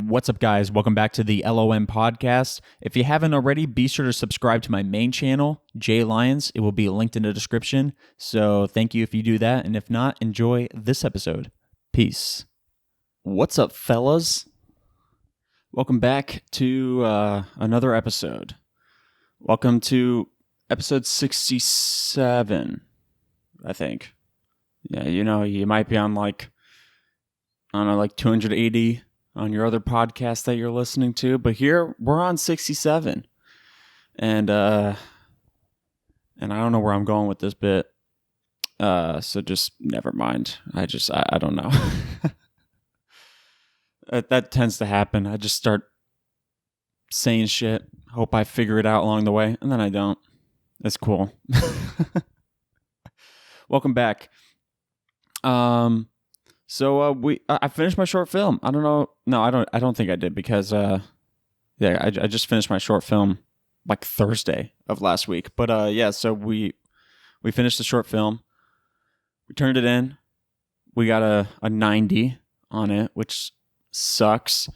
What's up, guys? Welcome back to the LOM podcast. If you haven't already, be sure to subscribe to my main channel, Jay Lyons. It will be linked in the description. So thank you if you do that. And if not, enjoy this episode. Peace. What's up, fellas? Welcome back to another episode. Welcome to episode 67, I think. Yeah, you might be on like 280 on your other podcast that you're listening to, but here we're on 67. And I don't know where I'm going with this bit. So just never mind. I don't know. That tends to happen. I just start saying shit, hope I figure it out along the way, and then I don't. It's cool. Welcome back. So I finished my short film. I don't know. No, I don't think I did because I just finished my short film like Thursday of last week. But so we finished the short film. We turned it in. We got a 90 on it, which sucks.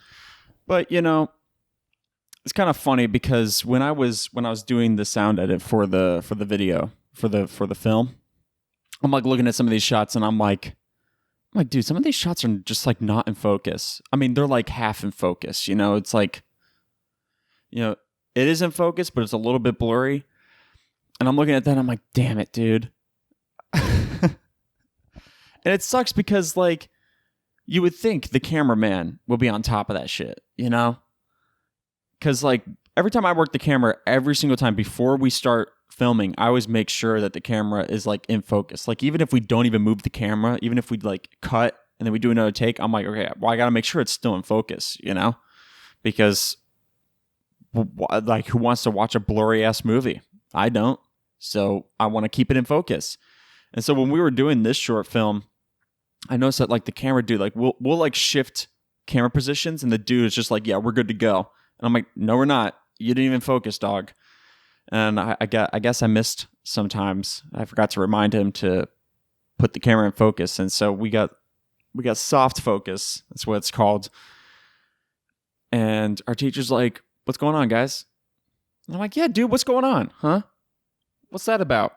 But it's kind of funny because when I was doing the sound edit for the video for the film, I'm like looking at some of these shots and I'm like, dude, some of these shots are just like not in focus. I mean, they're like half in focus, It's like, it is in focus, but it's a little bit blurry. And I'm looking at that and I'm like, damn it, dude. And it sucks because like, you would think the cameraman will be on top of that shit, Because like every time I work the camera, every single time before we start filming, I always make sure that the camera is like in focus. Like even if we don't even move the camera, even if we like cut and then we do another take, I'm like, okay, well, I got to make sure it's still in focus, Because like who wants to watch a blurry ass movie? I don't. So I want to keep it in focus. And so when we were doing this short film, I noticed that like the camera dude, like we'll like shift camera positions and the dude is just like, yeah, we're good to go. And I'm like, no, we're not. You didn't even focus, dog. And I guess I missed sometimes. I forgot to remind him to put the camera in focus. And so we got soft focus. That's what it's called. And our teacher's like, what's going on, guys? And I'm like, yeah, dude, what's going on? Huh? What's that about?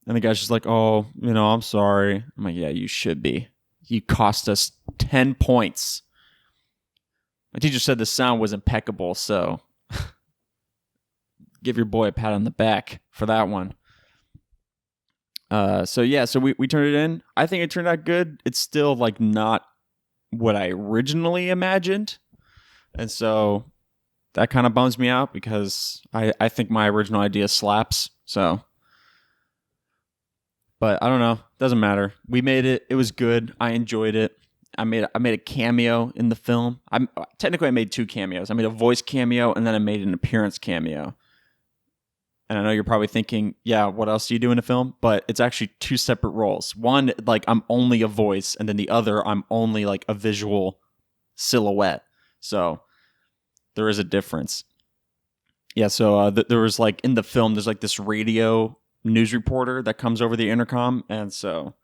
And the guy's just like, oh, I'm sorry. I'm like, yeah, you should be. You cost us 10 points. My teacher said the sound was impeccable, so give your boy a pat on the back for that one. So we turned it in. I think it turned out good. It's still like not what I originally imagined. And so that kind of bums me out because I think my original idea slaps. So, but I don't know. Doesn't matter. We made it. It was good. I enjoyed it. I made a cameo in the film. I made two cameos. I made a voice cameo and then I made an appearance cameo. And I know you're probably thinking, yeah, what else do you do in a film? But it's actually two separate roles. One, like I'm only a voice, and then the other, I'm only like a visual silhouette. So there is a difference. Yeah, so there was like in the film, there's like this radio news reporter that comes over the intercom. And so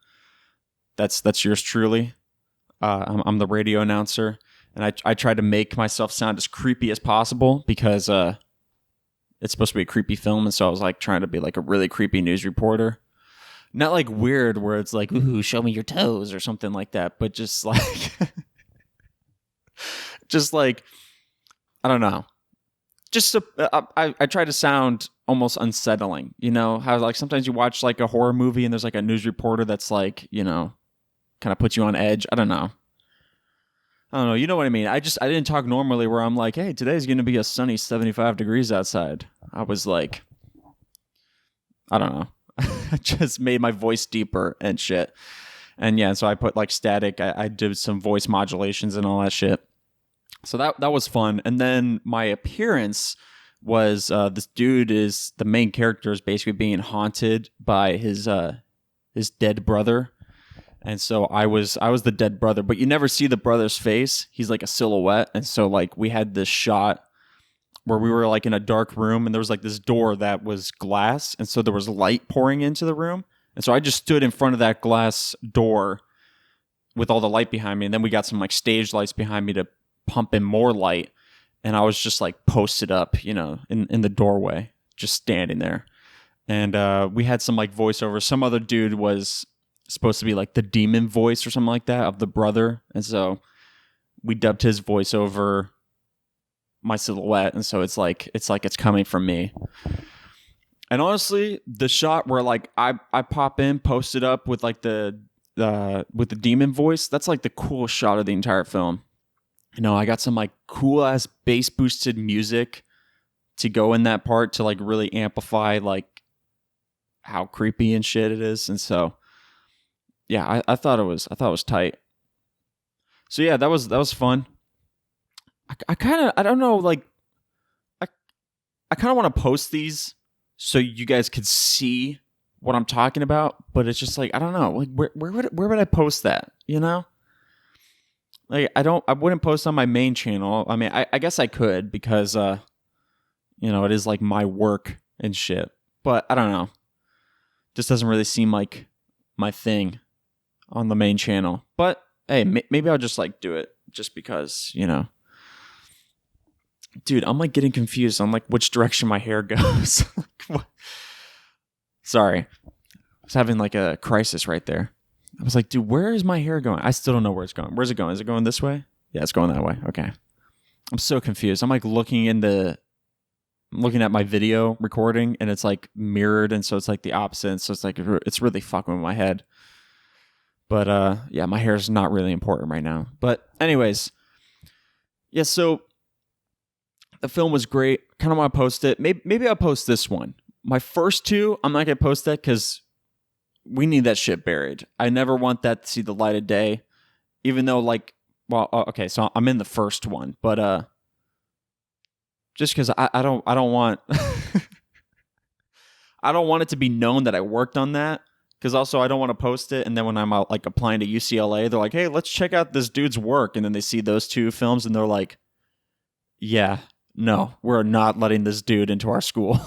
that's yours truly. I'm the radio announcer. And I try to make myself sound as creepy as possible because it's supposed to be a creepy film, and so I was like trying to be like a really creepy news reporter. Not like weird where it's like, ooh, show me your toes or something like that, but just like I don't know. Just I try to sound almost unsettling, how like sometimes you watch like a horror movie and there's like a news reporter that's like, kind of puts you on edge. I don't know. You know what I mean? I didn't talk normally where I'm like, hey, today's going to be a sunny 75 degrees outside. I was like, I don't know. I just made my voice deeper and shit. And yeah, so I put like static. I did some voice modulations and all that shit. So that was fun. And then my appearance was this dude is the main character is basically being haunted by his dead brother. And so I was the dead brother, but you never see the brother's face. He's like a silhouette. And so like we had this shot where we were like in a dark room and there was like this door that was glass. And so there was light pouring into the room. And so I just stood in front of that glass door with all the light behind me, and then we got some like stage lights behind me to pump in more light, and I was just like posted up, in the doorway, just standing there. And we had some like voiceover. Some other dude was supposed to be like the demon voice or something like that of the brother, and so we dubbed his voice over my silhouette, and so it's like it's coming from me. And honestly, the shot where like I pop in, posted up with like the with the demon voice, that's like the coolest shot of the entire film. I got some like cool ass bass boosted music to go in that part to like really amplify like how creepy and shit it is. And so yeah, I thought it was tight. So yeah, that was fun. I don't know, like I kind of want to post these so you guys could see what I'm talking about, but it's just like, I don't know, like where would I post that? Like I wouldn't post on my main channel. I mean, I guess I could because it is like my work and shit, but I don't know. Just doesn't really seem like my thing on the main channel. But hey, maybe I'll just like do it just because, Dude, I'm like getting confused on like which direction my hair goes. Sorry. I was having like a crisis right there. I was like, dude, where is my hair going? I still don't know where it's going. Where's it going? Is it going this way? Yeah, it's going that way. Okay. I'm so confused. I'm like looking at my video recording and it's like mirrored, and so it's like the opposite. And so it's like it's really fucking with my head. But yeah, my hair is not really important right now. But anyways, yeah, so the film was great. Kind of want to post it. Maybe I'll post this one. My first two, I'm not going to post that because we need that shit buried. I never want that to see the light of day. Even though, like, well, okay, so I'm in the first one. But just because I don't want... I don't want it to be known that I worked on that. Because also, I don't want to post it. And then when I'm out, like, applying to UCLA, they're like, hey, let's check out this dude's work. And then they see those two films and they're like, yeah, no, we're not letting this dude into our school.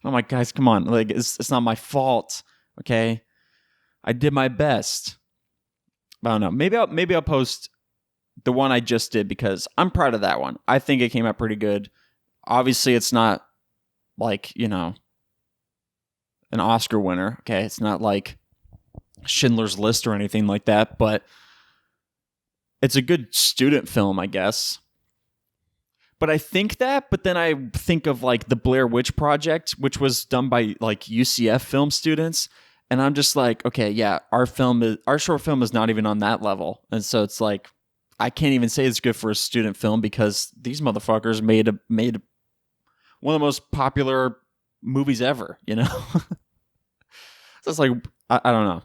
I'm like, guys, come on. Like, it's not my fault. Okay. I did my best. I don't know. Maybe I'll post the one I just did because I'm proud of that one. I think it came out pretty good. Obviously, it's not like, an Oscar winner. Okay. It's not like Schindler's List or anything like that, but it's a good student film, I guess. But I think that, but then I think of like the Blair Witch Project, which was done by like UCF film students. And I'm just like, okay, yeah, our short film is not even on that level. And so it's like, I can't even say it's good for a student film because these motherfuckers made one of the most popular movies ever, So it's like, I don't know.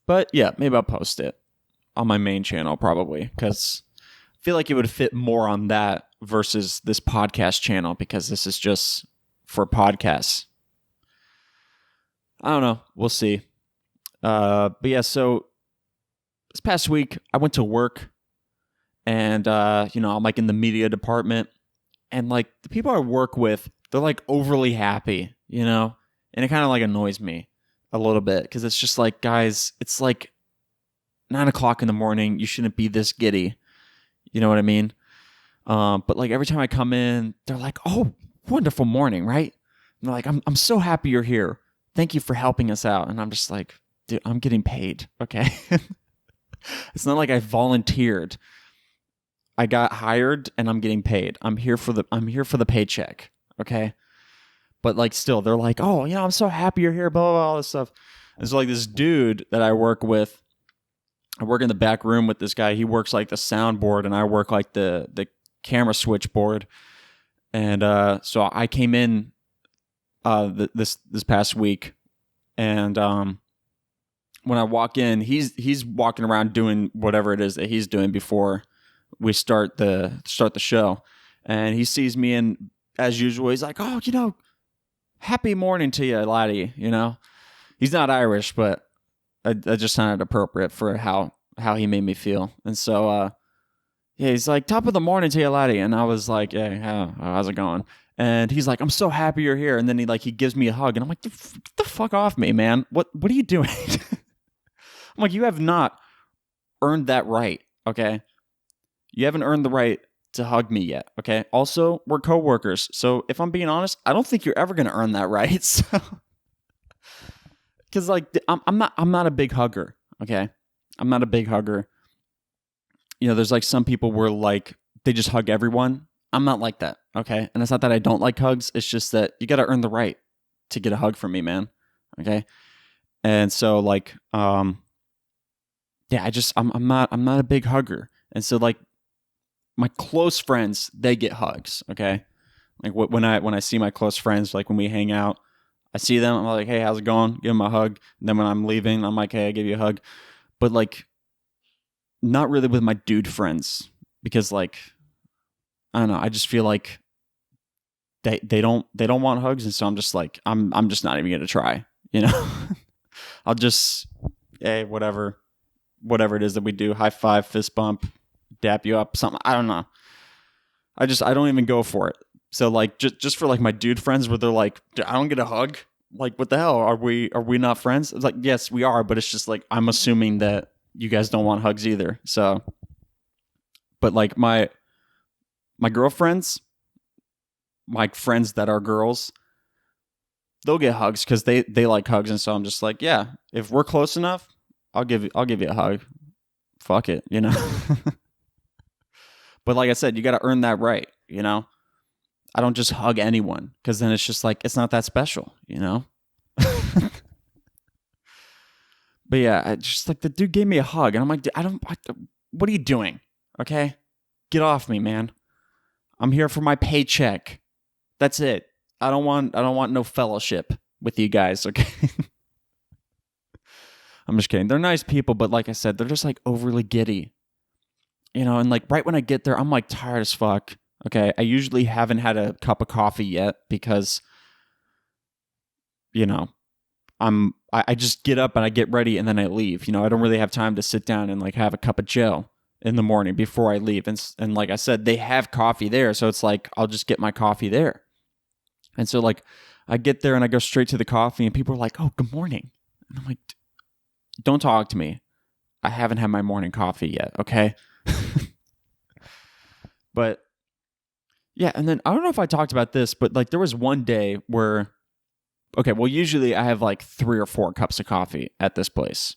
But yeah, maybe I'll post it on my main channel probably because I feel like it would fit more on that versus this podcast channel because this is just for podcasts. I don't know. We'll see. But yeah, so this past week I went to work and, I'm like in the media department and like the people I work with, they're like overly happy, and it kind of like annoys me a little bit because it's just like, guys, it's like 9:00 in the morning. You shouldn't be this giddy. You know what I mean? But like every time I come in, they're like, "Oh, wonderful morning, right?" And they're like, "I'm so happy you're here. Thank you for helping us out." And I'm just like, "Dude, I'm getting paid, okay?" It's not like I volunteered. I got hired and I'm getting paid. I'm here for the paycheck, okay? But like still, they're like, "Oh, I'm so happy you're here." Blah blah blah, all this stuff. And so like this dude that I work with. I work in the back room with this guy. He works like the soundboard, and I work like the camera switchboard. And so I came in this past week, and when I walk in, he's walking around doing whatever it is that he's doing before we start the show, and he sees me, and as usual, he's like, "Oh, happy morning to you, laddie." He's not Irish, but that just sounded appropriate for how he made me feel. And so, yeah, he's like, "Top of the morning to you, laddie." And I was like, "Hey, how's it going?" And he's like, "I'm so happy you're here." And then he gives me a hug. And I'm like, "Get the fuck off me, man. What are you doing?" I'm like, "You have not earned that right, okay? You haven't earned the right to hug me yet, okay? Also, we're coworkers, so if I'm being honest, I don't think you're ever gonna earn that right. So, because like I'm not a big hugger, okay? I'm not a big hugger. You know, there's like some people where like they just hug everyone. I'm not like that, okay? And it's not that I don't like hugs. It's just that you got to earn the right to get a hug from me, man. Okay? And so like yeah, I'm not a big hugger. And so like my close friends, they get hugs, okay? Like when I see my close friends, like when we hang out, I see them, I'm like, "Hey, how's it going?" Give them a hug. And then when I'm leaving, I'm like, "Hey, I give you a hug." But like not really with my dude friends because like I don't know, I just feel like they don't want hugs, and so I'm just like I'm just not even gonna try, you know. I'll just whatever it is that we do, high five, fist bump, dap you up, something. I don't know. I don't even go for it. So like just for like my dude friends where they're like, I don't get a hug. Like what the hell? Are we not friends? It's like, yes, we are, but it's just like I'm assuming that you guys don't want hugs either. So, but like my girlfriends, my friends that are girls, they'll get hugs because they like hugs, and so I'm just like, yeah, if we're close enough, I'll give you a hug. Fuck it, you know. But like I said, you got to earn that right, you know. I don't just hug anyone because then it's just like it's not that special, you know. But yeah, I just like the dude gave me a hug, and I'm like, what are you doing? Okay, get off me, man. I'm here for my paycheck. That's it. I don't want no fellowship with you guys, okay? I'm just kidding. They're nice people, but like I said, they're just like overly giddy. You know, and like right when I get there, I'm like tired as fuck. Okay. I usually haven't had a cup of coffee yet because, you know, I just get up and I get ready and then I leave. You know, I don't really have time to sit down and like have a cup of Joe in the morning before I leave. And like I said, they have coffee there, so it's like I'll just get my coffee there. And so like I get there and I go straight to the coffee and people are like, "Oh, good morning." And I'm like, "Don't talk to me. I haven't had my morning coffee yet, okay?" But yeah, and then I don't know if I talked about this, but like there was one day where okay, well usually I have like 3 or 4 cups of coffee at this place.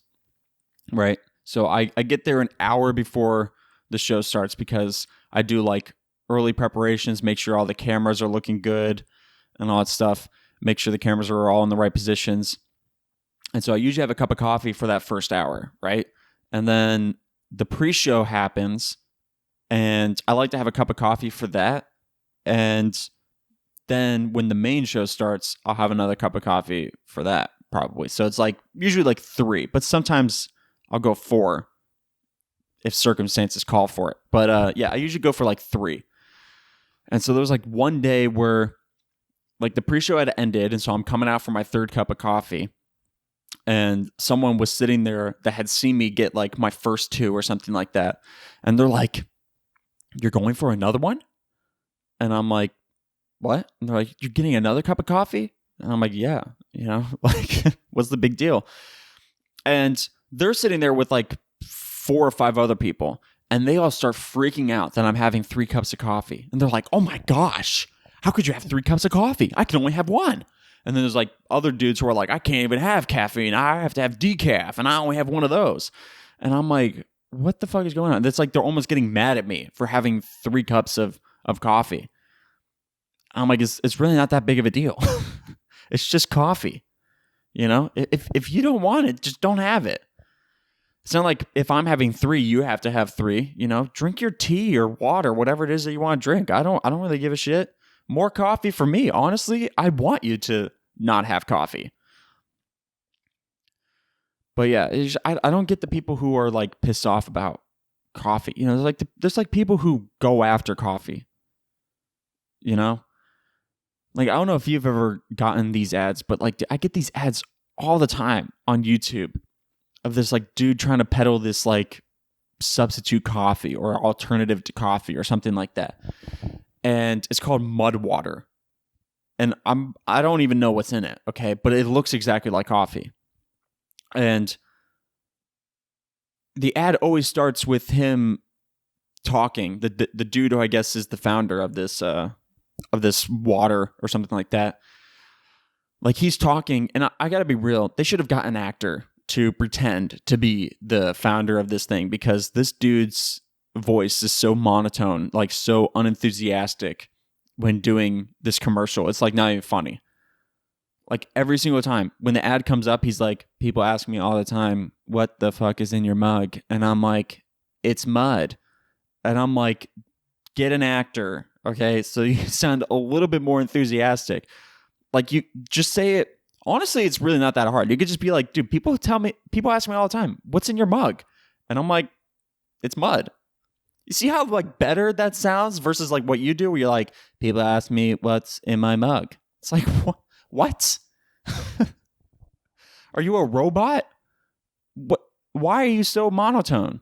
Right? So I get there an hour before the show starts because I do like early preparations, make sure all the cameras are looking good and all that stuff, make sure the cameras are all in the right positions. And so I usually have a cup of coffee for that first hour, right? And then the pre-show happens and I like to have a cup of coffee for that. And then when the main show starts, I'll have another cup of coffee for that probably. So it's like usually like 3, but sometimes I'll go 4 if circumstances call for it. But yeah, I usually go for like 3. And so there was like one day where like the pre-show had ended, and so I'm coming out for my 3rd cup of coffee. And someone was sitting there that had seen me get like my first 2 or something like that. And they're like, "You're going for another one?" And I'm like, "What?" And they're like, "You're getting another cup of coffee?" And I'm like, "Yeah, you know, like what's the big deal?" And they're sitting there with like 4 or 5 other people, and they all start freaking out that I'm having 3 cups of coffee. And they're like, "Oh my gosh, how could you have 3 cups of coffee? I can only have 1. And then there's like other dudes who are like, "I can't even have caffeine. I have to have decaf, and I only have 1 of those." And I'm like, what the fuck is going on? It's like they're almost getting mad at me for having 3 cups of coffee. I'm like, it's really not that big of a deal. It's just coffee. You know, if you don't want it, just don't have it. It's not like if I'm having 3, you have to have 3. You know, drink your tea or water, whatever it is that you want to drink. I don't really give a shit. More coffee for me. Honestly, I want you to not have coffee. But yeah, I don't get the people who are like pissed off about coffee. You know, there's like people who go after coffee. You know, like I don't know if you've ever gotten these ads, but like I get these ads all the time on YouTube of this like dude trying to peddle this like substitute coffee or alternative to coffee or something like that. And it's called mud water. And I don't even know what's in it, okay? But it looks exactly like coffee. And the ad always starts with him talking. The dude who I guess is the founder of this water or something like that. Like he's talking, and I gotta be real. They should have got an actor to pretend to be the founder of this thing, because this dude's voice is so monotone, like so unenthusiastic when doing this commercial. It's like not even funny. Like every single time when the ad comes up, he's like, people ask me all the time, what the fuck is in your mug? And I'm like, it's mud. And I'm like, get an actor. Okay. So you sound a little bit more enthusiastic. Like you just say it. Honestly, it's really not that hard. You could just be like, dude, people ask me all the time, what's in your mug? And I'm like, it's mud. You see how like better that sounds versus like what you do where you're like, people ask me what's in my mug. It's like, what? Are you a robot? What? Why are you so monotone?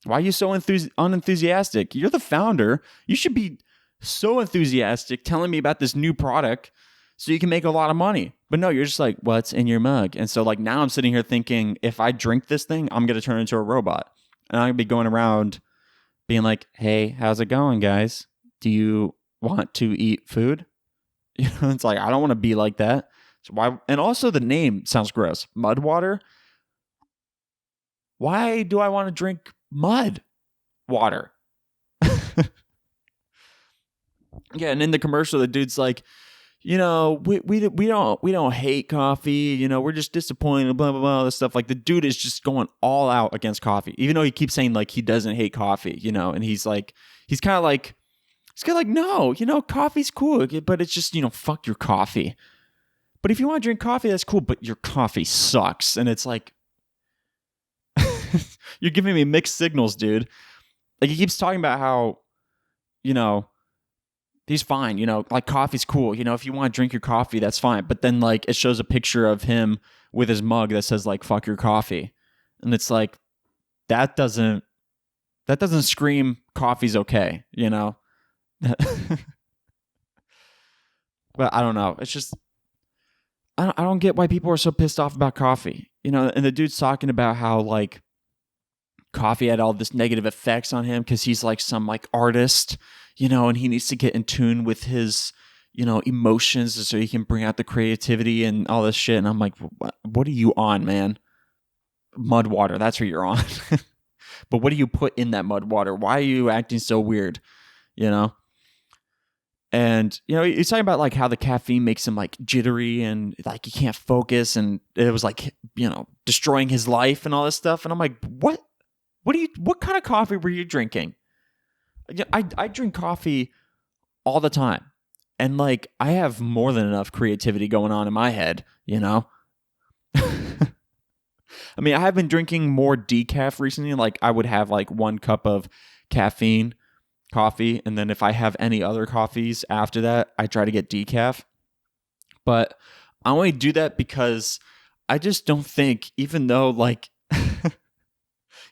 Why are you so unenthusiastic? You're the founder. You should be so enthusiastic telling me about this new product so you can make a lot of money. But no, you're just like, what's in your mug? And so like now I'm sitting here thinking, if I drink this thing, I'm going to turn into a robot. And I'm going to be going around being like, hey, how's it going, guys? Do you want to eat food? You know, it's like, I don't want to be like that. So why? And also the name sounds gross. Mud water. Why do I want to drink mud water? Yeah, and in the commercial, the dude's like, you know, we don't hate coffee. You know, we're just disappointed. Blah blah blah. All this stuff. Like the dude is just going all out against coffee, even though he keeps saying like he doesn't hate coffee. You know, and he's kind of like, no, you know, coffee's cool, but it's just, you know, fuck your coffee. But if you want to drink coffee, that's cool. But your coffee sucks, and it's like, you're giving me mixed signals, dude. Like he keeps talking about how, you know, he's fine, you know, like coffee's cool. You know, if you want to drink your coffee, that's fine. But then like it shows a picture of him with his mug that says like fuck your coffee. And it's like that doesn't scream coffee's okay, you know? But I don't know. It's just I don't get why people are so pissed off about coffee. You know, and the dude's talking about how like coffee had all this negative effects on him because he's like some like artist, you know, and he needs to get in tune with his, you know, emotions so he can bring out the creativity and all this shit. And I'm like, what are you on, man? Mud water, that's what you're on. But what do you put in that mud water? Why are you acting so weird? You know? And, you know, he's talking about like how the caffeine makes him like jittery and like he can't focus. And it was like, you know, destroying his life and all this stuff. And I'm like, what kind of coffee were you drinking? I drink coffee all the time. And like, I have more than enough creativity going on in my head, you know? I mean, I have been drinking more decaf recently. Like I would have like 1 cup of caffeine coffee. And then if I have any other coffees after that, I try to get decaf. But I only do that because I just don't think, even though like,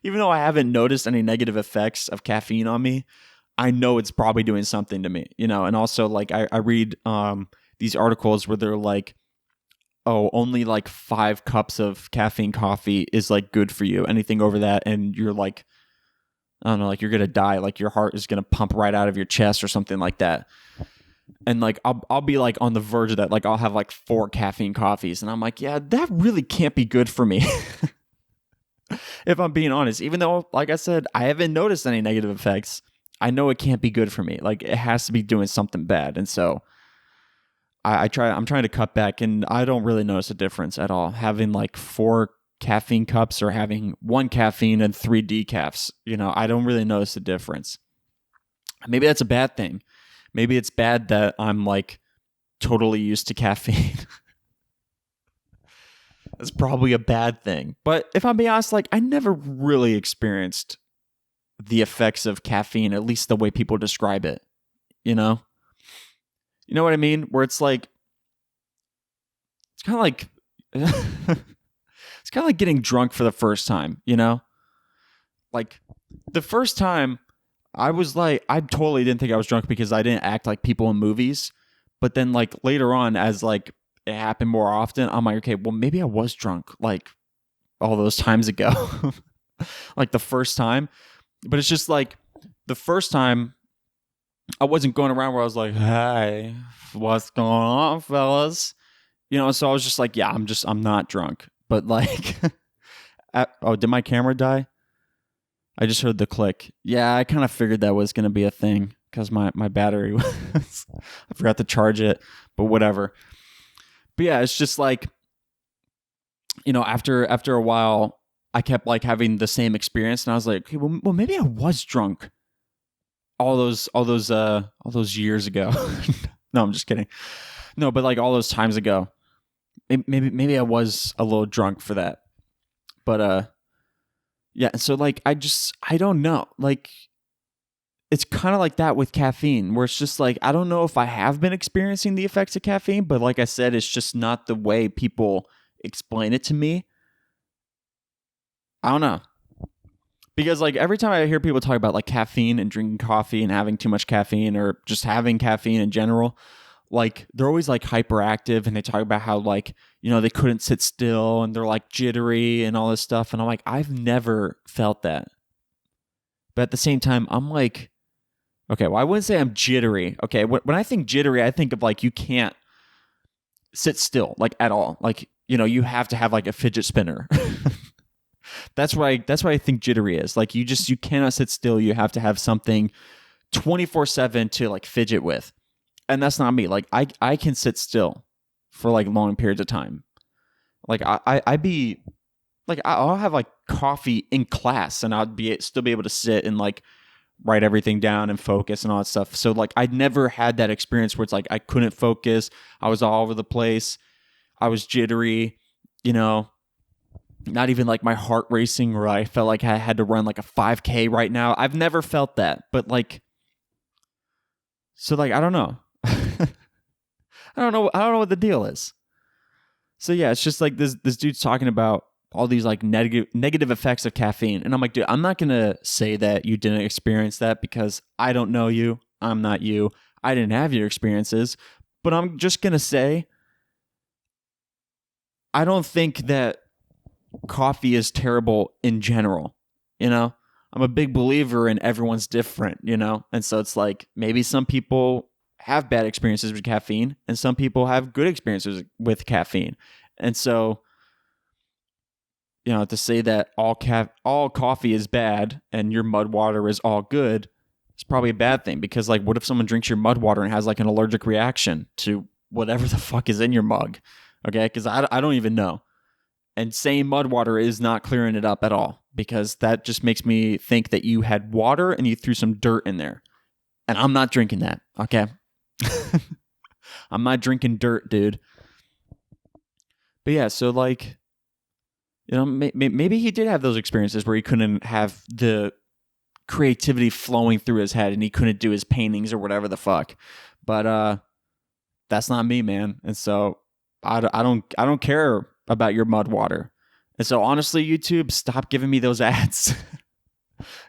even though I haven't noticed any negative effects of caffeine on me, I know it's probably doing something to me, you know? And also like I read these articles where they're like, oh, only like 5 cups of caffeine coffee is like good for you. Anything over that and you're like, I don't know, like you're going to die. Like your heart is going to pump right out of your chest or something like that. And like, I'll be like on the verge of that. Like I'll have like 4 caffeine coffees and I'm like, yeah, that really can't be good for me. If I'm being honest, even though, like I said, I haven't noticed any negative effects, I know it can't be good for me. Like it has to be doing something bad. And so I'm trying to cut back and I don't really notice a difference at all. Having like 4 caffeine cups or having 1 caffeine and 3 decafs, you know, I don't really notice the difference. Maybe that's a bad thing. Maybe it's bad that I'm like totally used to caffeine. That's probably a bad thing. But if I'm being honest, like I never really experienced the effects of caffeine, at least the way people describe it, you know? You know what I mean? Where it's like, it's kind of like, it's kind of like getting drunk for the first time, you know? Like the first time I was like, I totally didn't think I was drunk because I didn't act like people in movies. But then like later on, as like it happened more often, I'm like, okay, well maybe I was drunk like all those times ago. like the first time. But it's just like the first time I wasn't going around where I was like, hey, what's going on, fellas? So I was just like, yeah, I'm not drunk. But like, oh, did my camera die? I just heard the click. Yeah, I kind of figured that was going to be a thing because my battery was, I forgot to charge it, but whatever. But yeah, it's just like, after a while, I kept like having the same experience, and I was like, okay, well maybe I was drunk all those years ago. No, I'm just kidding. No, but like all those times ago, maybe I was a little drunk for that. But yeah, so like I don't know. Like it's kind of like that with caffeine, where it's just like I don't know if I have been experiencing the effects of caffeine, but like I said, it's just not the way people explain it to me. I don't know. Because like every time I hear people talk about like caffeine and drinking coffee and having too much caffeine or just having caffeine in general, like they're always like hyperactive and they talk about how like, they couldn't sit still and they're like jittery and all this stuff. And I'm like, I've never felt that. But at the same time, I'm like, okay, well, I wouldn't say I'm jittery. Okay, when I think jittery, I think of like you can't sit still like at all. Like, you have to have like a fidget spinner. That's why I think jittery is. Like you cannot sit still. You have to have something 24/7 to like fidget with. And that's not me. Like I can sit still for like long periods of time. Like I'd be like I'll have like coffee in class and I'd still be able to sit and like write everything down and focus and all that stuff. So like I'd never had that experience where it's like I couldn't focus. I was all over the place. I was jittery, not even like my heart racing where I felt like I had to run like a 5K right now. I've never felt that. But like, so like, I don't know. I don't know what the deal is. So yeah, it's just like this dude's talking about all these like negative effects of caffeine. And I'm like, dude, I'm not going to say that you didn't experience that because I don't know you. I'm not you. I didn't have your experiences. But I'm just going to say, I don't think that coffee is terrible in general. I'm a big believer in everyone's different, and so it's like maybe some people have bad experiences with caffeine and some people have good experiences with caffeine. And so to say that all coffee is bad and your mud water is all good is probably a bad thing, because like what if someone drinks your mud water and has like an allergic reaction to whatever the fuck is in your mug? Okay, because I don't even know. And saying mud water is not clearing it up at all, because that just makes me think that you had water and you threw some dirt in there. And I'm not drinking that, okay? I'm not drinking dirt, dude. But yeah, so like, maybe he did have those experiences where he couldn't have the creativity flowing through his head and he couldn't do his paintings or whatever the fuck. But that's not me, man. And so I don't care about your mud water. And so honestly, YouTube, stop giving me those ads.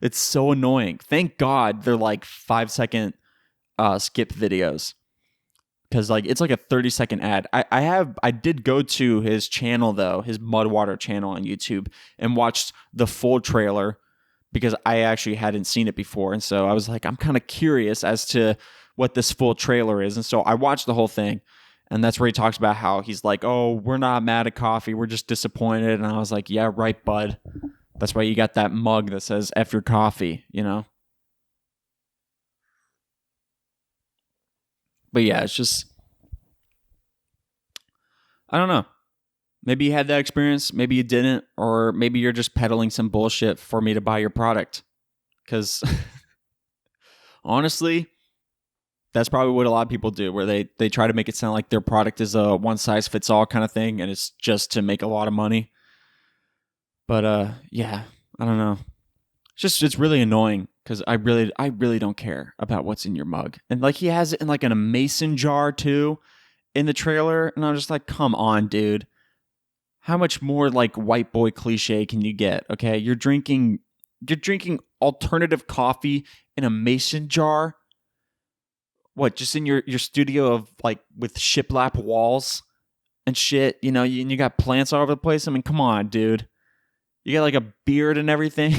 It's so annoying. Thank God they're like 5-second skip videos, because like it's like a 30-second ad. I did go to his channel though, his mud water channel on YouTube, and watched the full trailer because I actually hadn't seen it before. And so I was like, I'm kind of curious as to what this full trailer is. And so I watched the whole thing. And that's where he talks about how he's like, oh, we're not mad at coffee. We're just disappointed. And I was like, yeah, right, bud. That's why you got that mug that says F your coffee, But yeah, it's just, I don't know. Maybe you had that experience. Maybe you didn't. Or maybe you're just peddling some bullshit for me to buy your product. Because honestly, that's probably what a lot of people do, where they try to make it sound like their product is a one-size-fits-all kind of thing, and it's just to make a lot of money. But yeah, I don't know. It's really annoying, because I really don't care about what's in your mug. And like he has it in like in a mason jar too in the trailer, and I'm just like, come on, dude. How much more like white boy cliche can you get? Okay, you're drinking alternative coffee in a mason jar. What, just in your studio of like with shiplap walls and shit, and you got plants all over the place? I mean, come on, dude. You got like a beard and everything.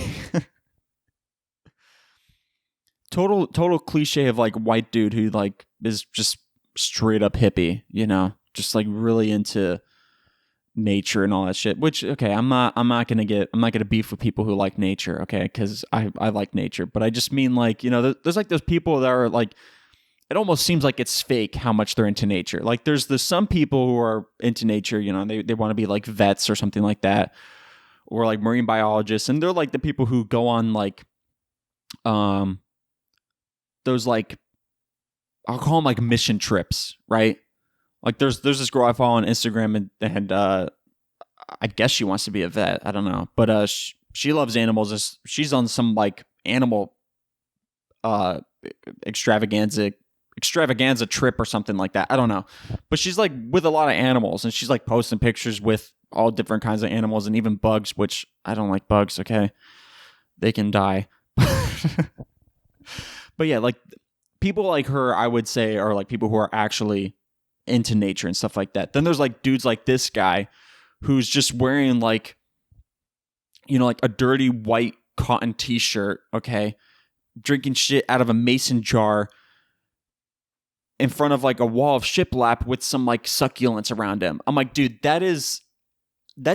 Total cliche of like white dude who like is just straight up hippie, you know, just like really into nature and all that shit. Which okay, I'm not gonna beef with people who like nature, okay, because I like nature, but I just mean like, you know, there's like those people that are like, it almost seems like it's fake how much they're into nature. Like there's some people who are into nature, you know, they want to be like vets or something like that, or like marine biologists, and they're like the people who go on like those like, I'll call them like mission trips, right? Like there's this girl I follow on Instagram, and I guess she wants to be a vet. I don't know, but she loves animals. She's on some like animal uh extravaganza trip or something like that. I don't know, but she's like with a lot of animals, and she's like posting pictures with all different kinds of animals and even bugs, which I don't like bugs. Okay, they can die. But yeah, like people like her, I would say, are like people who are actually into nature and stuff like that. Then there's like dudes like this guy who's just wearing like, you know, like a dirty white cotton t-shirt, okay, drinking shit out of a mason jar in front of like a wall of shiplap with some like succulents around him. I'm like, dude, that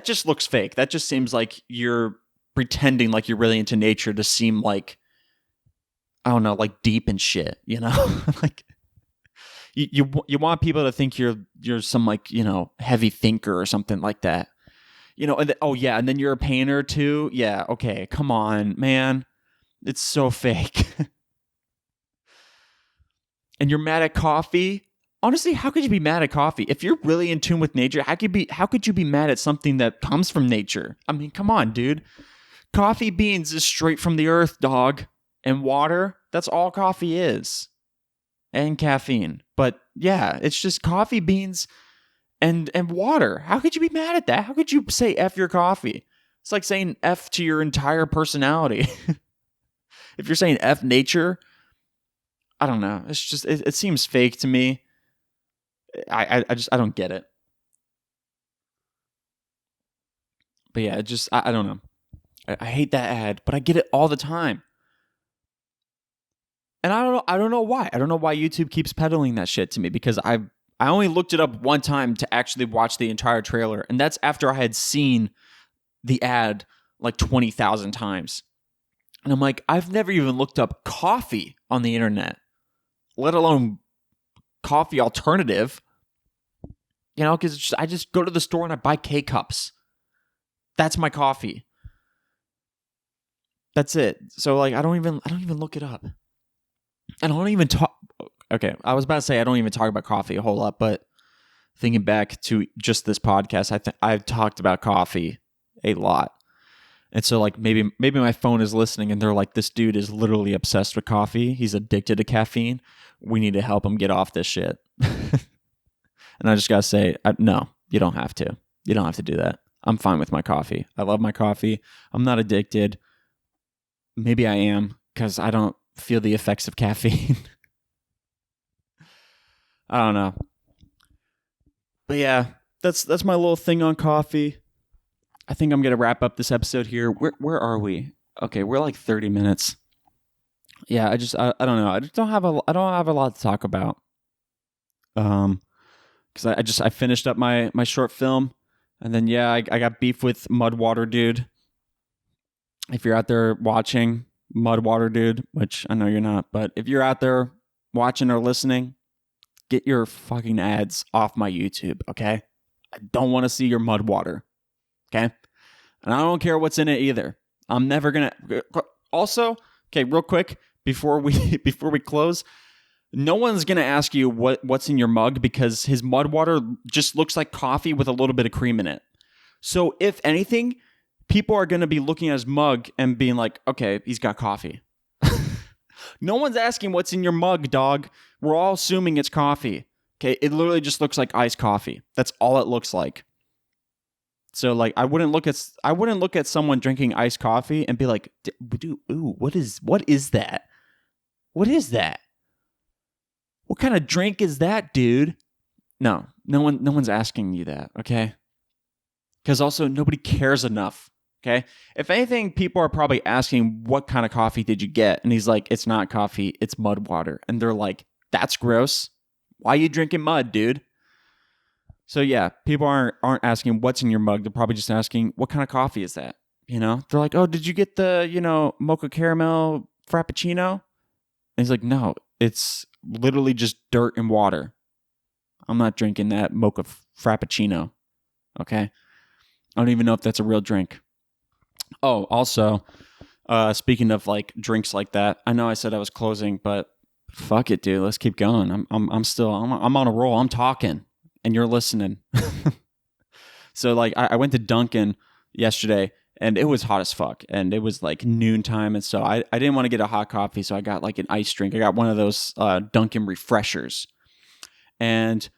just looks fake. That just seems like you're pretending like you're really into nature to seem like, I don't know, like deep and shit, you know? Like you want people to think you're some like, you know, heavy thinker or something like that. You know, and oh yeah, and then you're a painter too? Yeah, okay, come on, man. It's so fake. And you're mad at coffee? Honestly, how could you be mad at coffee? If you're really in tune with nature, how could you be mad at something that comes from nature? I mean, come on, dude. Coffee beans is straight from the earth, dog. And water, that's all coffee is. And caffeine. But yeah, it's just coffee beans and water. How could you be mad at that? How could you say F your coffee? It's like saying F to your entire personality. If you're saying F nature, I don't know. It's just, it seems fake to me. I don't get it. But yeah, I don't know. I hate that ad, but I get it all the time. And I don't know why. I don't know why YouTube keeps peddling that shit to me, because I only looked it up one time to actually watch the entire trailer, and that's after I had seen the ad like 20,000 times. And I'm like, I've never even looked up coffee on the internet, let alone coffee alternative. You know, because I just go to the store and I buy K-cups. That's my coffee. That's it. So like, I don't even look it up. And I don't even talk. Okay, I was about to say I don't even talk about coffee a whole lot, but thinking back to just this podcast, I've talked about coffee a lot. And so like maybe my phone is listening and they're like, this dude is literally obsessed with coffee. He's addicted to caffeine. We need to help him get off this shit. And I just gotta say, no, you don't have to. You don't have to do that. I'm fine with my coffee. I love my coffee. I'm not addicted. Maybe I am, because I don't feel the effects of caffeine. I don't know. But yeah, that's my little thing on coffee. I think I'm gonna wrap up this episode here. Where are we? Okay, we're like 30 minutes. Yeah, I don't know. I don't have a lot to talk about. Because I finished up my short film, and then yeah, I got beef with Mudwater Dude. If you're out there watching, Mudwater Dude, which I know you're not, but if you're out there watching or listening, get your fucking ads off my YouTube, okay? I don't want to see your mud water, okay? And I don't care what's in it either. I'm never gonna. Also, okay, real quick before we close, no one's gonna ask you what's in your mug, because his mud water just looks like coffee with a little bit of cream in it. So if anything, people are gonna be looking at his mug and being like, okay, he's got coffee. No one's asking what's in your mug, dog. We're all assuming it's coffee. Okay, it literally just looks like iced coffee. That's all it looks like. So like, I wouldn't look at someone drinking iced coffee and be like, dude, ooh, what is that? What is that? What kind of drink is that, dude? No one's asking you that, okay? Because also nobody cares enough Okay. If anything, people are probably asking, what kind of coffee did you get? And he's like, it's not coffee, it's mud water. And they're like, that's gross. Why are you drinking mud, dude? So yeah, people aren't asking what's in your mug. They're probably just asking, what kind of coffee is that? They're like, oh, did you get the, mocha caramel frappuccino? And he's like, no, it's literally just dirt and water. I'm not drinking that mocha frappuccino. Okay. I don't even know if that's a real drink. Oh, also, speaking of like drinks like that, I know I said I was closing, but fuck it, dude. Let's keep going. I'm still on a roll. I'm talking, and you're listening. So like, I went to Dunkin' yesterday, and it was hot as fuck, and it was like noontime, and so I didn't want to get a hot coffee, so I got like an iced drink. I got one of those Dunkin' refreshers, and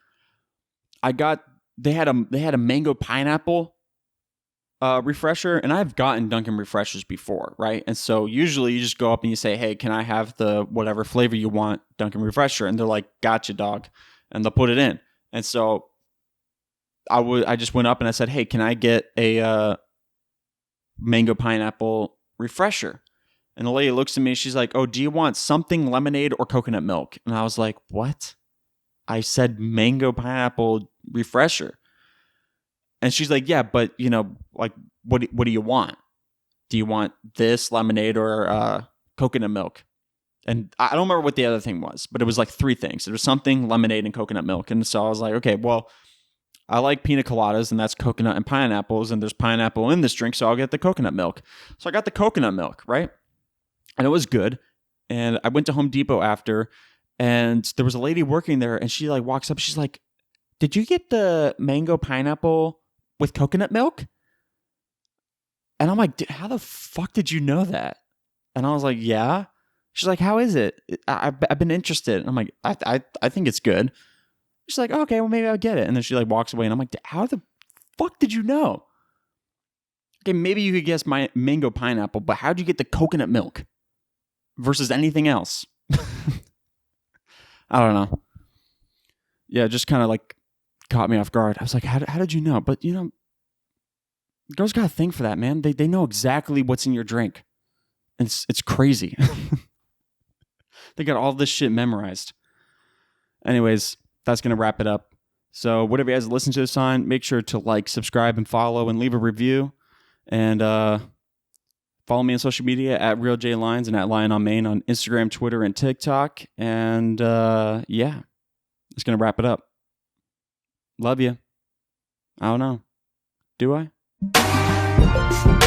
they had a mango pineapple refresher, and I've gotten Dunkin' refreshers before, right? And so usually you just go up and you say, hey, can I have the whatever flavor you want Dunkin' refresher? And they're like, gotcha, dog. And they'll put it in. And so I just went up and I said, hey, can I get a mango pineapple refresher? And the lady looks at me, she's like, oh, do you want something lemonade or coconut milk? And I was like, what? I said mango pineapple refresher. And she's like, yeah, but like, what do you want? Do you want this lemonade or coconut milk? And I don't remember what the other thing was, but it was like three things. There was something, lemonade, and coconut milk. And so I was like, okay, well, I like pina coladas, and that's coconut and pineapples, and there's pineapple in this drink, so I'll get the coconut milk. So I got the coconut milk, right? And it was good. And I went to Home Depot after, and there was a lady working there, and she like walks up, she's like, did you get the mango pineapple with coconut milk? And I'm like, how the fuck did you know that? And I was like, yeah. She's like, how is it? I've been interested. And I'm like, I think it's good. She's like, okay, well, maybe I'll get it. And then she like walks away, and I'm like, how the fuck did you know? Okay, maybe you could guess my mango pineapple, but how'd you get the coconut milk versus anything else? I don't know. Yeah, just kind of like caught me off guard. I was like, how did you know? But girls got a thing for that, man. They know exactly what's in your drink. And it's crazy. They got all this shit memorized. Anyways, that's going to wrap it up. So whatever you guys listen to this on, make sure to like, subscribe, and follow, and leave a review. And follow me on social media at RealJLines and at Lion on Main on Instagram, Twitter, and TikTok. And yeah, it's going to wrap it up. Love you. I don't know. Do I?